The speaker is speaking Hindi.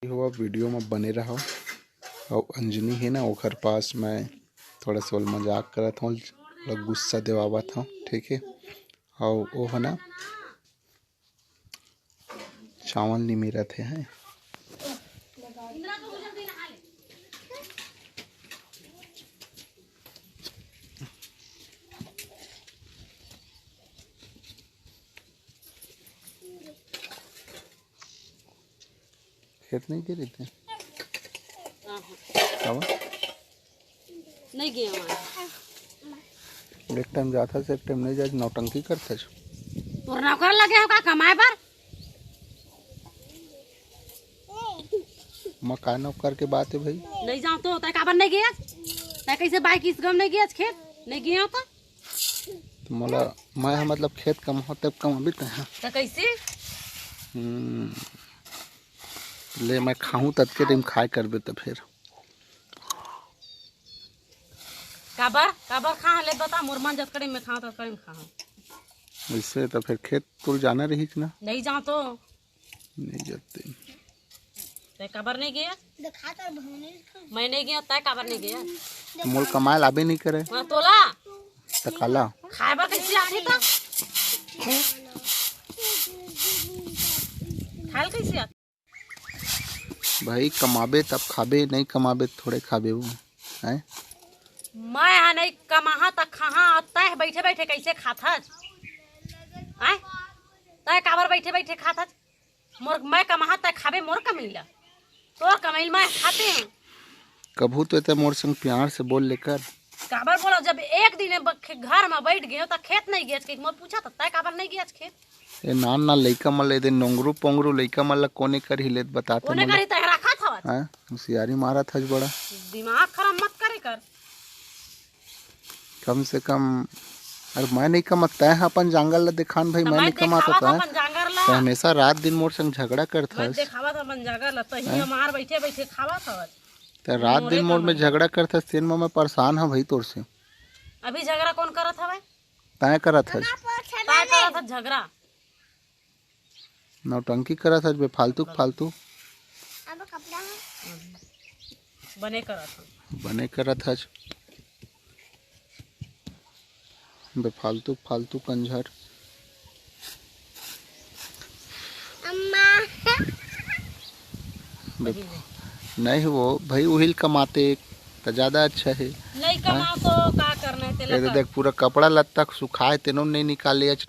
हुआ वीडियो में बने रहो। और अंजनी है ना ओखर पास मैं थोड़ा सा मजाक करत हूँ, लोग गुस्सा दिवावत हूँ, ठीक है। और वो है ना चावल नहीं मेरा थे हैं। खेत नहीं गिरे थे नहीं गया एक टाइम जाता से एक टाइम नहीं जाए, नौटंकी करते तोर नौकर लगे हो का कमाए पर मकान नौकर के बात है भाई। नहीं जाओ तो तय काबर नहीं गया, तय कैसे बाइक इस गम नहीं गया खेत नहीं गया तो मोला मैं मतलब खेत कम हो तब कम अभी तक तो कैसे ले मैं खाऊं तब के टाइम खाए करबे तो फिर काबर काबर खा ले बता मोर मन जत करे में खाओ तो करे में खाओ वैसे तो फिर खेत तुर जाना रही कि ना नहीं जाओ तो नहीं जाते। तय काबर नहीं गया मैं नहीं गया तय काबर नहीं गया तो मोल कमाए लाभे नहीं करे मैं तोला तो काला खाए बर कैसे आती तो खाल कैसे आती भाई कमाबे तब खाबे, नहीं कमाबे थोड़े खाबे वो हैं। मैं नहीं कमाहा तक खाहा तय बैठे बैठे कैसे खाता आय तय काबर बैठे बैठे खाता मोर मैं कमाहा तय खाबे मोर कमैला तो कमैल मैं खाते हैं कभू तो इतना मोर संग प्यार से बोल लेकर काबर बोलो जब एक दिन घर में बैठ गए तो खेत नहीं गए मोर पूछा तो तय काबर नहीं गया खेत ए नान ना लइका मन ले दे नोंगरू पोंगरू लइका मन ला कोने कर ही लेत बताते कोने करी तय रखा था हां होशियारी मारा था बड़ा दिमाग खराब मत करे कर कम से कम। अरे मैं नहीं कमाता है अपन जंगल ला दिखान भाई, मैं नहीं कमाता था तो हमेशा रात दिन मोर संग झगड़ा करता है दिखावा था अपन जंगल ला तही मार बैठे बैठे खावा था तो रात दिन मोर में झगड़ा करता सेन में मैं परेशान हूं भाई तोर से। अभी झगड़ा कौन करत हवे तय करत है तय करत है झगड़ा नौटंकी करत है बेफालतू फालतू बने करत है बेफालतू फालतू कंजर। नहीं वो भाई उहिल कमाते तो ज्यादा अच्छा है। नहीं कमा तो का करना है देख पूरा कपड़ा लत्ता सुखाए तेनो नहीं निकाले